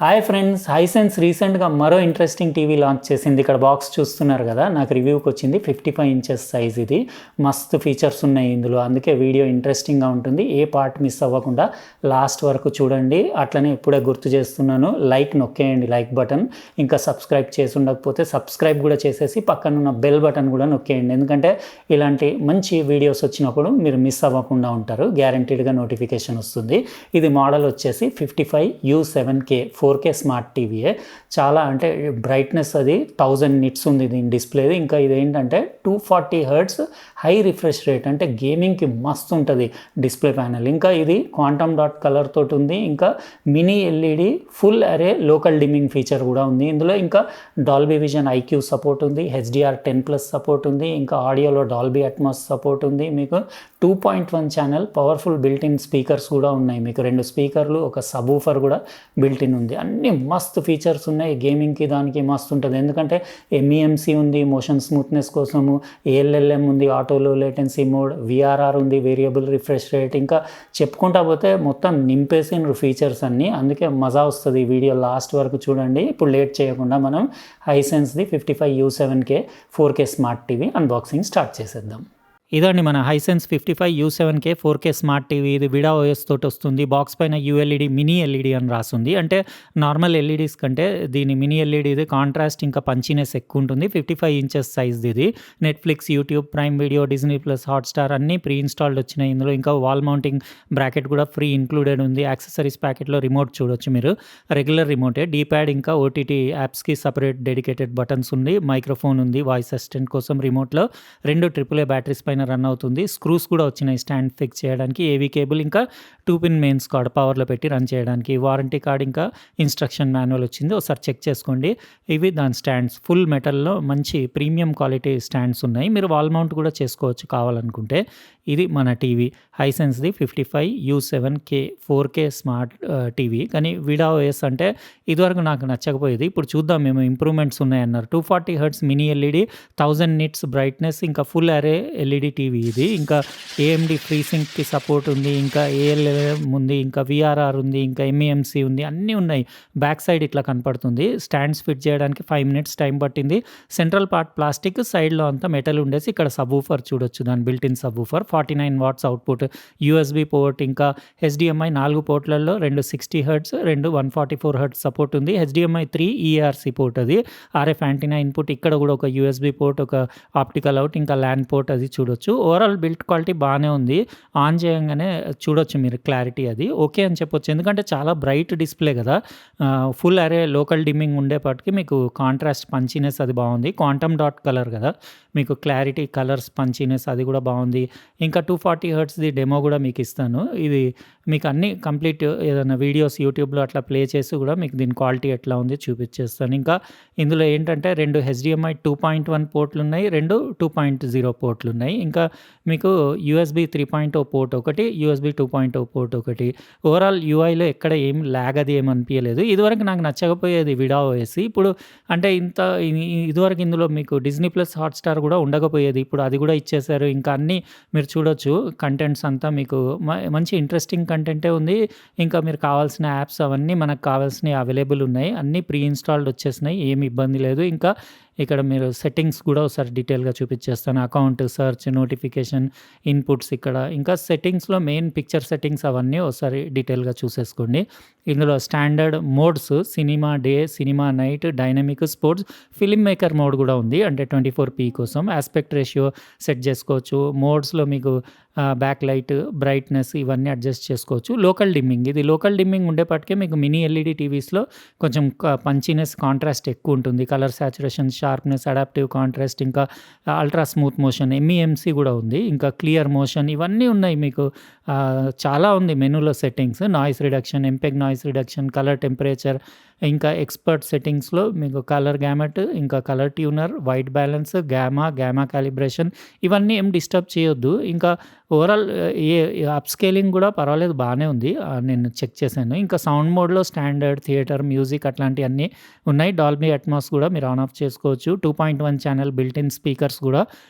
Hi friends, Hisense రీసెంట్గా మరో interesting TV launch చేసింది. ఇక్కడ బాక్స్ చూస్తున్నారు కదా, నాకు రివ్యూకి వచ్చింది 55 ఇంచెస్ సైజ్. ఇది మస్తు ఫీచర్స్ ఉన్నాయి ఇందులో, అందుకే వీడియో ఇంట్రెస్టింగ్గా ఉంటుంది. ఏ పార్ట్ మిస్ అవ్వకుండా లాస్ట్ వరకు చూడండి. అట్లనే ఇప్పుడే గుర్తు చేస్తున్నాను, లైక్ నొక్కేయండి, లైక్ బటన్. ఇంకా సబ్స్క్రైబ్ చేసి ఉండకపోతే సబ్స్క్రైబ్ కూడా చేసేసి పక్కనున్న బెల్ బటన్ కూడా నొక్కేయండి. ఎందుకంటే ఇలాంటి మంచి వీడియోస్ వచ్చినప్పుడు మీరు మిస్ అవ్వకుండా ఉంటారు, గ్యారంటీడ్గా నోటిఫికేషన్ వస్తుంది. ఇది మోడల్ వచ్చేసి 55U7K 4K స్మార్ట్ టీవీయే. చాలా అంటే బ్రైట్నెస్ అది 1000 నిట్స్ ఉంది దీని డిస్ప్లేది. ఇంకా ఇది ఏంటంటే 240 హెర్ట్జ్ హై రిఫ్రెష్ రేట్, అంటే గేమింగ్కి మస్తు ఉంటుంది డిస్ప్లే ప్యానెల్. ఇంకా ఇది క్వాంటమ్ డాట్ కలర్ తోటి ఉంది. ఇంకా మినీ ఎల్ఈడి ఫుల్ అరే లోకల్ డిమ్మింగ్ ఫీచర్ కూడా ఉంది ఇందులో. ఇంకా డాల్బీ విజన్ ఐక్యూ సపోర్ట్ ఉంది, HDR10+ సపోర్ట్ ఉంది. ఇంకా ఆడియోలో డాల్బీ అట్మాస్ సపోర్ట్ ఉంది. మీకు 2.1 ఛానల్ పవర్ఫుల్ బిల్ట్-ఇన్ స్పీకర్స్ కూడా ఉన్నాయి. మీకు 2 స్పీకర్లు, ఒక సబూఫర్ కూడా బిల్ట్-ఇన్ ఉంది. అన్ని మస్తు ఫీచర్స్ ఉన్నాయి. గేమింగ్కి దానికి మస్తు ఉంటుంది. ఎందుకంటే MEMC ఉంది మోషన్ స్మూత్నెస్ కోసము, ALLM ఉంది ఆటోలో లేటెన్సీ మోడ్, VRR ఉంది వేరియబుల్ రిఫ్రెష్ రేట్. ఇంకా చెప్పుకుంటా పోతే మొత్తం నింపేసిన ఫీచర్స్ అన్నీ. అందుకే మజా వస్తుంది. ఈ వీడియో లాస్ట్ వరకు చూడండి. ఇప్పుడు లేట్ చేయకుండా మనం హైసెన్స్ది 55U7K 4K smart TV unboxing start చేసేద్దాం. ఇదండి మన Hisense 55U7K 4K smart TV. ఇది విడా OS తోటి వస్తుంది. బాక్స్ పైన ULED మినీ ఎల్ఈడి అని రాస్తుంది. అంటే నార్మల్ ఎల్ఈడీస్ కంటే దీని మినీ ఎల్ఈడిది కాంట్రాస్ట్ ఇంకా పంచినెస్ ఎక్కువ ఉంటుంది. 55 ఇంచెస్ సైజ్ ఇది. Netflix, YouTube, prime video, Disney plus, Hotstar అన్నీ ప్రీ ఇన్స్టాల్డ్ వచ్చినాయి ఇందులో. ఇంకా వాల్ మౌంటింగ్ బ్రాకెట్ కూడా ఫ్రీ ఇంక్లూడెడ్ ఉంది. యాక్సెసరీస్ ప్యాకెట్లో రిమోట్ చూడొచ్చు మీరు, రెగ్యులర్ రిమోటే. డీప్యాడ్ ఇంకా OTT యాప్స్కి సపరేట్ డెడికేటెడ్ బటన్స్ ఉంది. మైక్రోఫోన్ ఉంది వాయిస్ అసిస్టెంట్ కోసం. రిమోట్లో 2 AAA బ్యాటరీస్ పైన రన్ అవుతుంది. స్క్రూస్ కూడా వచ్చినాయి స్టాండ్ ఫిక్స్ చేయడానికి. ఏవీ కేబుల్, ఇంకా 2 పిన్ మెయిన్స్ కార్డ్ పవర్లో పెట్టి రన్ చేయడానికి. వారంటీ కార్డ్ ఇంకా ఇన్స్ట్రక్షన్ మాన్యువల్ వచ్చింది, ఒకసారి చెక్ చేసుకోండి. ఇవి దాని స్టాండ్స్ ఫుల్ మెటల్లో మంచి ప్రీమియం క్వాలిటీ స్టాండ్స్ ఉన్నాయి. మీరు వాల్ మౌంట్ కూడా చేసుకోవచ్చు కావాలనుకుంటే. ఇది మన TV హైసెన్స్ది 55U7K 4K smart TV. కానీ విడా OS అంటే ఇదివరకు నాకు నచ్చకపోయేది. ఇప్పుడు చూద్దాం, మేము ఇంప్రూవ్మెంట్స్ ఉన్నాయన్నారు. 240 hertz mini LED, 1000 nits brightness, ఇంకా ఫుల్ అరే ఎల్ఈడి టీవీ ఇది. ఇంకా AMD ఫ్రీసింగ్కి సపోర్ట్ ఉంది. ఇంకా ALLM ఉంది. ఇంకా VRR ఉంది. ఇంకా MEMC ఉంది. అన్నీ ఉన్నాయి. బ్యాక్ సైడ్ ఇట్లా కనపడుతుంది. స్టాండ్స్ ఫిట్ చేయడానికి 5 మినిట్స్ టైం పట్టింది. సెంట్రల్ పార్ట్ ప్లాస్టిక్, సైడ్లో అంతా మెటల్ ఉండేసి. ఇక్కడ సబూఫర్ చూడొచ్చు, దాని built in subwoofer. 49 watts output, USB port, ఇంకా HDMI 4 పోర్ట్లలో 2 60 హెర్ట్జ్, 2 144 హెర్ట్జ్ సపోర్ట్ ఉంది. HDMI 3 ERC పోర్ట్, అది RF యాంటీనా ఇన్పుట్. ఇక్కడ కూడా ఒక USB పోర్ట్, ఒక ఆప్టికల్ అవుట్, ఇంకా LAN పోర్ట్ అది చూడొచ్చు. ఓవరాల్ బిల్ట్ క్వాలిటీ బాగానే ఉంది. ఆన్ చేయంగానే చూడొచ్చు మీరు క్లారిటీ, అది ఓకే అని చెప్పొచ్చు. ఎందుకంటే చాలా బ్రైట్ డిస్ప్లే కదా, ఫుల్ అరే లోకల్ డిమ్మింగ్ ఉండేపటికి మీకు కాంట్రాస్ట్ పంచినెస్ అది బాగుంది. క్వాంటమ్ డాట్ కలర్ కదా, మీకు క్లారిటీ, కలర్స్, పంచినెస్ అది కూడా బాగుంది. ఇంకా 240 హెర్ట్జ్ది డెమో కూడా మీకు ఇస్తాను. ఇది మీకు అన్ని కంప్లీట్ ఏదైనా వీడియోస్ యూట్యూబ్లో అట్లా ప్లే చేసి కూడా మీకు దీని క్వాలిటీ ఎట్లా ఉంది చూపించేస్తాను. ఇంకా ఇందులో ఏంటంటే 2 HDMI 2.1 పోర్ట్లు ఉన్నాయి, 2 2.0 పోర్ట్లు ఉన్నాయి. ఇంకా మీకు USB 3.0 పోర్ట్ ఒకటి, USB 2.0 పోర్ట్ ఒకటి. ఓవరాల్ UIలో ఎక్కడ ఏం ల్యాగ్ అది ఏం అనిపించలేదు. ఇదివరకు నాకు నచ్చకపోయేది విడా OS. ఇప్పుడు అంటే ఇదివరకు ఇందులో మీకు డిజ్నీ ప్లస్, హాట్స్టార్ కూడా ఉండకపోయేది. ఇప్పుడు అది కూడా ఇచ్చేశారు. ఇంకా అన్నీ మీరు చూడొచ్చు. కంటెంట్స్ అంతా మీకు మంచి ఇంట్రెస్టింగ్ కంటెంటే ఉంది. ఇంకా మీరు కావాల్సిన యాప్స్ అవన్నీ మనకు కావాల్సినవి అవైలబుల్ ఉన్నాయి. అన్నీ ప్రీ ఇన్స్టాల్డ్ వచ్చేసినాయి, ఏమి ఇబ్బంది లేదు. ఇంకా ఇక్కడ మీరు సెట్టింగ్స్ కూడా ఒకసారి డీటెయిల్గా చూపించేస్తాను. అకౌంట్, సెర్చ్, నోటిఫికేషన్, ఇన్పుట్స్ ఇక్కడ. ఇంకా సెట్టింగ్స్లో మెయిన్ పిక్చర్ సెట్టింగ్స్ అవన్నీ ఒకసారి డీటెయిల్గా చూసేసుకోండి. ఇందులో standard modes cinema day, cinema night, dynamic, sports, film maker mode కూడా ఉంది, అంటే 24p కోసం. ఆస్పెక్ట్ రేషియో సెట్ చేసుకోవచ్చు. మోడ్స్లో మీకు బ్యాక్ లైట్, బ్రైట్నెస్ ఇవన్నీ అడ్జస్ట్ చేసుకోవచ్చు. లోకల్ డిమ్మింగ్, ఇది లోకల్ డిమ్మింగ్ ఉండేపటికే మీకు మినీ ఎల్ఈడి టీవీస్లో కొంచెం పంచినెస్, కాంట్రాస్ట్ ఎక్కువ ఉంటుంది. Colour saturation, sharpness, adaptive contrast, ఇంకా అల్ట్రా స్మూత్ మోషన్, MEMC కూడా ఉంది. ఇంకా క్లియర్ మోషన్ ఇవన్నీ ఉన్నాయి. మీకు చాలా ఉంది మెనూలో settings. Noise reduction, MPEG noise reduction, colour temperature, ఇంకా ఎక్స్పర్ట్ సెట్టింగ్స్లో మీకు కలర్ గ్యామెట్, ఇంకా colour tuner, white balance, gamma calibration ఇవన్నీ ఏం డిస్టర్బ్ చేయొద్దు. ఇంకా ఓవరాల్ అప్ స్కేలింగ్ కూడా పర్వాలేదు, బాగానే ఉంది, నేను చెక్ చేశాను. ఇంకా సౌండ్ మోడ్లో స్టాండర్డ్, థియేటర్, మ్యూజిక్ అట్లాంటివన్నీ ఉన్నాయి. డాల్బీ అట్మాస్ కూడా మీరు ఆన్ ఆఫ్ చేసుకోవచ్చు. 2.1 ఛానల్ బిల్ట్-ఇన్ స్పీకర్స్ కూడా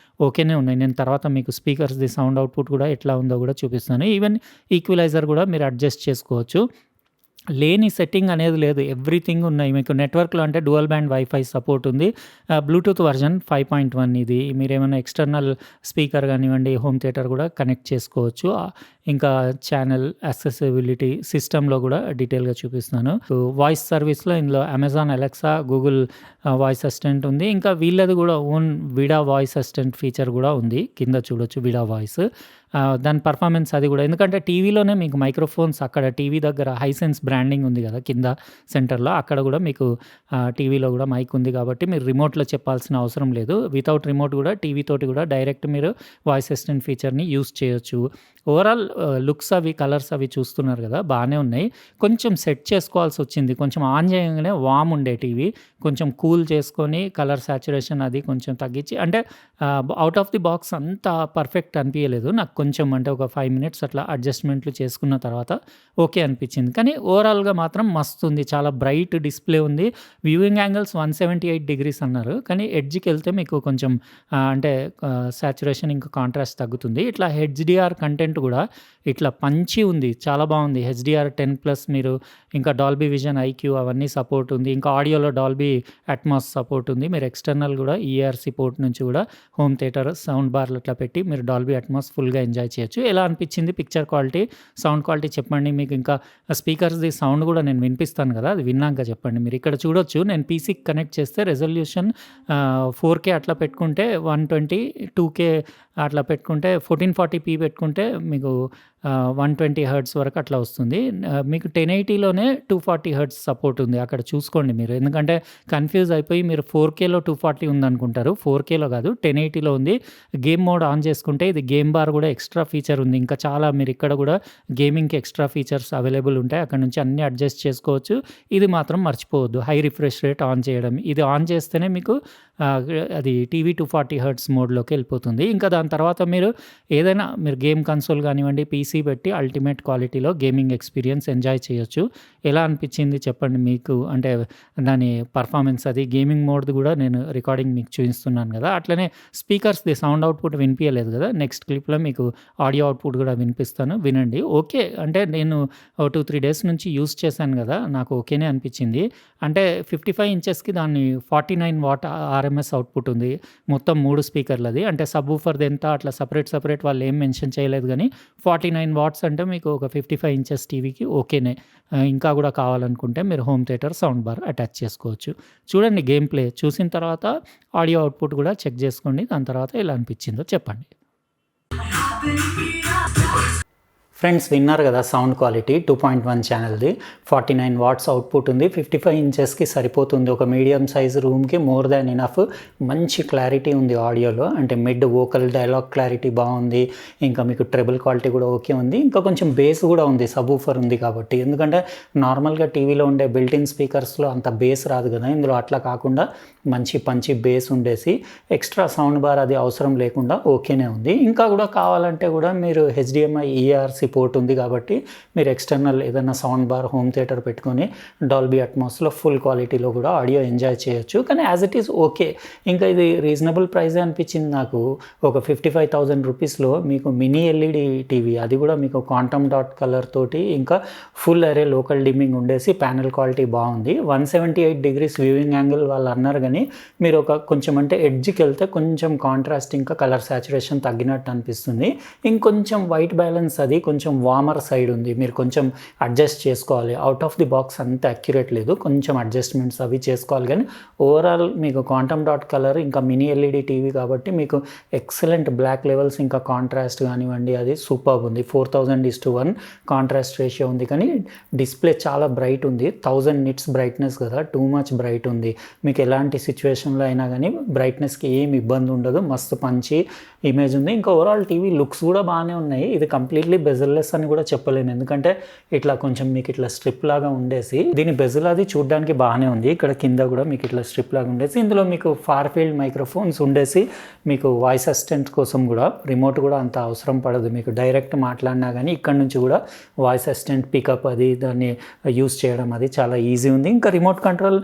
ఓకేనే ఉన్నాయి. నేను తర్వాత మీకు స్పీకర్స్ది సౌండ్ అవుట్పుట్ కూడా ఎట్లా ఉందో కూడా చూపిస్తాను. ఈవెన్ ఈక్వలైజర్ కూడా మీరు అడ్జస్ట్ చేసుకోవచ్చు. లేని సెట్టింగ్ అనేది లేదు. ఎవ్రీథింగ్ ఉన్నాయి. మీకు నెట్వర్క్‌లో అంటే డ్యుయల్ బ్యాండ్ వైఫై సపోర్ట్ ఉంది. బ్లూటూత్ వర్షన్ 5.1 ఇది. మీరేమైనా ఎక్స్‌టర్నల్ స్పీకర్ గానివ్వండి, హోమ్ థియేటర్ గూడా కనెక్ట్ చేసుకోవచ్చు. ఇంకా ఛానల్ యాక్సెసిబిలిటీ సిస్టమ్‌లో గూడా డీటెయిల్‌గా చూపిస్తున్నాను. వాయిస్ సర్వీస్‌లో ఇందులో Amazon Alexa, Google voice assistant ఉంది. ఇంకా వీళ్ళది గూడా ఓన్ విడా వాయిస్ అసిస్టెంట్ ఫీచర్ గూడా ఉంది. కింద చూడొచ్చు విడా వాయిస్. దాని పర్ఫార్మెన్స్ అది గూడా ఎందుకంటే టీవీలోనే మీకు మైక్రోఫోన్స్ అక్కడ టీవీ దగ్గర హైసెన్స్ బ్రాండింగ్ ఉంది గదా! కింద సెంటర్‌లో అక్కడ గూడా మీకు టీవీలో గూడా మైక్ ఉంది కాబట్టి మీరు రిమోట్‌లో చెప్పాల్సిన అవసరం లేదు. వితౌట్ రిమోట్ గూడా టీవీ తోటి గూడా డైరెక్ట్ మీరు వాయిస్ అసిస్టెంట్ ఫీచర్‌ని యూజ్ చేయొచ్చు. ఓవరాల్ లుక్స్ అవి కలర్స్ అవి చూస్తున్నారు గదా! బానే ఉన్నాయి. కొంచెం సెట్ చేసుకోవాల్సొచ్చింది. కొంచెం ఆన్ చేయంగానే వార్మ్ ఉండే టీవీ. కొంచెం కూల్ చేసుకొని కలర్ సాచురేషన్ అది కొంచెం తగ్గించి అంటే ఔట్ ఆఫ్ ది బాక్స్ అంత పర్ఫెక్ట్ అనిపియలేదు. నాకు కొంచెం అంటే ఒక 5 మినిట్స్ అట్లా అడ్జస్ట్‌మెంట్లు చేసుకున్న తర్వాత ఓకే అనిపించింది. కానీ ఓవరాల్‌గా మాత్రం మస్తుంది. చాలా బ్రైట్ డిస్‌ప్లే ఉంది. వ్యూయింగ్ యాంగిల్స్ 178 డిగ్రీస్ అన్నారు. కానీ ఎడ్జ్‌కెళ్తే మీకు కొంచెం అంటే సాచురేషన్ ఇంకా కాంట్రాస్ట్ తగ్గుతుంది. ఇట్లా హెచ్‌డీఆర్ కంటెంట్ గూడా ఇట్లా పంచి ఉంది. చాలా బాగుంది. హెచ్‌డీఆర్ 10+ మీరు ఇంకా డాల్బీ విజన్ ఐక్యూ అవన్నీ సపోర్ట్ ఉంది. ఇంకా ఆడియోలో డాల్బీ అట్మాస్ సపోర్ట్ ఉంది. మీరు ఎక్స్‌టర్నల్ గూడా ఈఆర్‌సీ పోర్ట్ నుంచి గూడా హోమ్ థియేటర్ సౌండ్ బార్లు అట్లా పెట్టి మీరు డాల్బీ అట్మాస్ ఫుల్‌గా ఎంజాయ్ చేయొచ్చు. ఎలా అనిపించింది పిక్చర్ క్వాలిటీ, సౌండ్ క్వాలిటీ చెప్పండి. మీకు ఇంకా స్పీకర్స్‌ది సౌండ్ గూడా నేను వినిపిస్తాను గదా! అది విన్నాక చెప్పండి. మీరు ఇక్కడ చూడొచ్చు నేను పీసీకి కనెక్ట్ చేస్తే రెజల్యూషన్ 4K అట్లా పెట్టుకుంటే 120, 2K అట్లా పెట్టుకుంటే 1440p పెట్టుకుంటే మీకు 120 హెర్ట్జ్ వరకు అట్లా వస్తుంది. మీకు 1080లోనే 240 హెర్ట్జ్ సపోర్ట్ ఉంది. అక్కడ చూసుకోండి మీరు. ఎందుకంటే కన్‌ఫ్యూజ్ అయిపోయి మీరు 4Kలో 240 ఉందనుకుంటారు. 4Kలో కాదు 1080లో ఉంది. గేమ్ మోడ్ ఆన్ చేసుకుంటే ఇది గేమ్ బార్ కూడా ఎక్స్ట్రా ఫీచర్ ఉంది. ఇంకా చాలా మీరు ఇక్కడ కూడా గేమింగ్‌కి ఎక్స్ట్రా ఫీచర్స్ అవైలబుల్ ఉంటాయి. అక్కడ నుంచి అన్నీ అడ్జస్ట్ చేసుకోవచ్చు. ఇది మాత్రం మర్చిపోవద్దు. హై రిఫ్రెష్ రేట్ ఆన్ చేయడం. ఇది ఆన్ చేస్తేనే మీకు అది టీవీ 240 హెర్ట్జ్ మోడ్‌లోకి వెళ్ళిపోతుంది. ఇంకా దాని తర్వాత మీరు ఏదైనా మీరు గేమ్ కన్సోల్ కానివ్వండి, పీసీ పెట్టి అల్టిమేట్ క్వాలిటీలో గేమింగ్ ఎక్స్‌పీరియన్స్ ఎంజాయ్ చేయొచ్చు. ఎలా అనిపించింది చెప్పండి మీకు? అంటే దాని పర్ఫార్మెన్స్ అది గేమింగ్ మోడ్‌ది కూడా నేను రికార్డింగ్ మీకు చూపిస్తున్నాను కదా! అట్లనే స్పీకర్స్‌ది సౌండ్ అవుట్‌పుట్ వినిపియలేదు కదా! నెక్స్ట్ క్లిప్‌లో మీకు ఆడియో అవుట్‌పుట్ కూడా వినిపిస్తాను. వినండి. ఓకే. అంటే నేను 2, 3 డేస్ నుంచి యూజ్ చేశాను కదా! నాకు ఓకేనే అనిపించింది. అంటే 55 ఇంచెస్‌కి దాన్ని 49 వాట్ ఆర్ఎంఎస్ అవుట్‌పుట్ ఉంది. మొత్తం 3 స్పీకర్లది. అంటే సబ్‌వూఫర్‌ది ఎంత అట్లా సెపరేట్ వాళ్ళు ఏం మెన్షన్ చేయలేదు గానీ 49 వాట్స్ అంటే మీకు ఒక 55 ఇంచెస్ టీవీకి ఓకేనే. ఇంకా గూడా కావాలనుకుంటే మీరు home theatre sound bar attach చేసుకోవచ్చు. చూడండి గేమ్ ప్లే చూసిన తర్వాత ఆడియో అవుట్‌పుట్ గూడా చెక్ జేసుకోండి. దాని తర్వాత ఎలా అనిపించిందో చెప్పండి. ఫ్రెండ్స్ విన్నారు కదా సౌండ్ క్వాలిటీ 2.1 ఛానల్ది 49 వాట్స్ అవుట్పుట్ ఉంది. 55 ఇంచెస్కి సరిపోతుంది. ఒక మీడియం సైజ్ రూమ్కి మోర్ దాన్ ఇనఫ్. మంచి క్లారిటీ ఉంది ఆడియోలో. అంటే మిడ్ వోకల్ డైలాగ్ క్లారిటీ బాగుంది. ఇంకా మీకు ట్రెబుల్ క్వాలిటీ కూడా ఓకే ఉంది. ఇంకా కొంచెం బేస్ కూడా ఉంది. సబ్‌వూఫర్ ఉంది కాబట్టి. ఎందుకంటే నార్మల్గా టీవీలో ఉండే బిల్ట్-ఇన్ స్పీకర్స్లో అంత బేస్ రాదు కదా! ఇందులో అట్లా కాకుండా మంచి బేస్ ఉండేసి ఎక్స్ట్రా సౌండ్ బార్ అది అవసరం లేకుండా ఓకేనే ఉంది. ఇంకా కూడా కావాలంటే కూడా మీరు హెచ్‌డీఎంఐ ఈఆర్‌సీ పోర్ట్ ఉంది కాబట్టి మీరు ఎక్స్టర్నల్ ఏదైనా సౌండ్ బార్ హోమ్ థియేటర్ పెట్టుకొని డాల్బీ అట్మాస్లో ఫుల్ క్వాలిటీలో కూడా ఆడియో ఎంజాయ్ చేయొచ్చు. కానీ యాజ్ ఇట్ ఈస్ ఓకే. ఇంకా ఇది రీజనబుల్ ప్రైజే అనిపించింది నాకు. ఒక 55,000 రూపీస్లో మీకు మినీ ఎల్ఈడి టీవీ, అది కూడా మీకు క్వాంటమ్ డాట్ కలర్ తోటి ఇంకా ఫుల్ అరే లోకల్ డిమ్మింగ్ ఉండేసి ప్యానెల్ క్వాలిటీ బాగుంది. 178 డిగ్రీస్ వ్యూయింగ్ యాంగిల్ వాళ్ళు అన్నారు కానీ మీరు ఒక కొంచెం అంటే ఎడ్జ్కి వెళ్తే కొంచెం కాంట్రాస్ట్ ఇంకా కలర్ సాచురేషన్ తగ్గినట్టు అనిపిస్తుంది. ఇంకొంచెం వైట్ బ్యాలెన్స్ అది కొంచెం వార్మర్ సైడ్ ఉంది. మీరు కొంచెం అడ్జస్ట్ చేసుకోవాలి. అవుట్ ఆఫ్ ది బాక్స్ అంత అక్యురేట్ లేదు. కొంచెం అడ్జస్ట్మెంట్స్ అవి చేసుకోవాలి. కానీ ఓవరాల్ మీకు క్వాంటమ్ డాట్ కలర్ ఇంకా మినీ ఎల్ఈడి టీవీ కాబట్టి మీకు ఎక్సలెంట్ బ్లాక్ లెవెల్స్ ఇంకా కాంట్రాస్ట్ కానివ్వండి అది సూపర్బ్ ఉంది. 4000:1 కాంట్రాస్ట్ రేషియో ఉంది. కానీ డిస్ప్లే చాలా బ్రైట్ ఉంది. 1000 నిట్స్ బ్రైట్నెస్ కదా, టూ మచ్ బ్రైట్ ఉంది. మీకు ఎలాంటి సిచ్యువేషన్లో అయినా కానీ బ్రైట్నెస్కి ఏమి ఇబ్బంది ఉండదు. మస్తు పంచి ఇమేజ్ ఉంది. ఇంకా ఓవరాల్ టీవీ లుక్స్ కూడా బాగానే ఉన్నాయి. ఇది కంప్లీట్లీ బెజిల్లెస్ అని కూడా చెప్పలేను. ఎందుకంటే ఇట్లా కొంచెం మీకు ఇట్లా స్ట్రిప్ లాగా ఉండేసి దీని బెజిల్ అది చూడడానికి బాగానే ఉంది. ఇక్కడ కింద కూడా మీకు ఇట్లా స్ట్రిప్ లాగా ఉండేసి ఇందులో మీకు ఫార్ ఫీల్డ్ మైక్రోఫోన్స్ ఉండేసి మీకు వాయిస్ అసిస్టెంట్ కోసం కూడా రిమోట్ కూడా అంత అవసరం పడదు. మీకు డైరెక్ట్ మాట్లాడినా కానీ ఇక్కడ నుంచి కూడా వాయిస్ అసిస్టెంట్ పికప్ అది దాన్ని యూస్ చేయడం అది చాలా ఈజీ ఉంది. ఇంకా రిమోట్ కంట్రోల్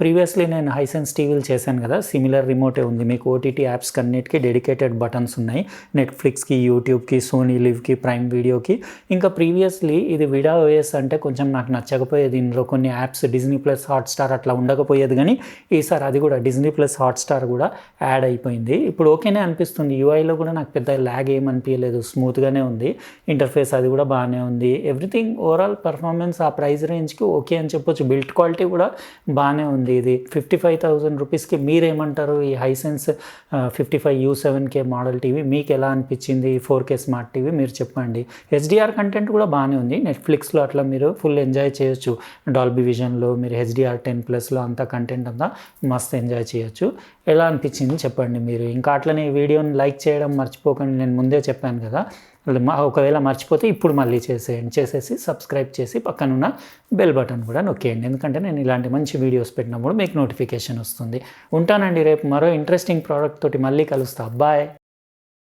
ప్రీవియస్లీ నేను హైసెన్స్ టీవీలు చేశాను కదా, సిమిలర్ రిమోటే ఉంది. మీకు ఓటీటీ యాప్స్ అన్నిటికీ డెడికేటెడ్ బటన్స్ ఉన్నాయి. నెట్ఫ్లిక్స్కి, యూట్యూబ్కి, సోనీ లివ్కి, ప్రైమ్ వీడియో వీడియోకి. ఇంకా ప్రీవియస్లీ ఇది విడా ఓఎస్ అంటే కొంచెం నాకు నచ్చకపోయేది. ఇందులో కొన్ని యాప్స్ డిజ్నీ ప్లస్ హాట్స్టార్ అట్లా ఉండకపోయేది, కానీ ఈసారి అది కూడా డిజ్నీ ప్లస్ హాట్స్టార్ కూడా యాడ్ అయిపోయింది. ఇప్పుడు ఓకేనే అనిపిస్తుంది. యూఐలో కూడా నాకు పెద్ద ల్యాగ్ ఏమనిపించలేదు, స్మూత్గానే ఉంది. ఇంటర్ఫేస్ అది కూడా బాగానే ఉంది. ఎవ్రీథింగ్ ఓవరాల్ పర్ఫార్మెన్స్ ఆ ప్రైస్ రేంజ్కి ఓకే అని చెప్పొచ్చు. బిల్డ్ క్వాలిటీ కూడా బాగానే ఉంది. ఇది 55,000 రూపీస్కి మీరేమంటారు? ఈ హైసెన్స్ 55U7K మోడల్ టీవీ మీకు ఎలా అనిపించింది? 4K స్మార్ట్ టీవీ మీరు చెప్పండి. హెచ్డిఆర్ కంటెంట్ కూడా బాగానే ఉంది. నెట్ఫ్లిక్స్లో అట్లా మీరు ఫుల్ ఎంజాయ్ చేయొచ్చు. డాల్బీ విజన్లో మీరు హెచ్డిఆర్ 10+లో అంతా కంటెంట్ అంతా మస్తు ఎంజాయ్ చేయొచ్చు. ఎలా అనిపించింది చెప్పండి మీరు. ఇంకా అట్లనే ఈ వీడియోని లైక్ చేయడం మర్చిపోకండి. నేను ముందే చెప్పాను కదా, ఒకవేళ మర్చిపోతే ఇప్పుడు మళ్ళీ చేసేసి సబ్స్క్రైబ్ చేసి పక్కనున్న బెల్ బటన్ కూడా నొక్కేయండి. ఎందుకంటే నేను ఇలాంటి మంచి వీడియోస్ పెట్టినప్పుడు మీకు నోటిఫికేషన్ వస్తుంది. ఉంటానండి. రేపు మరో ఇంట్రెస్టింగ్ ప్రోడక్ట్ తోటి మళ్ళీ కలుస్తా. బాయ్.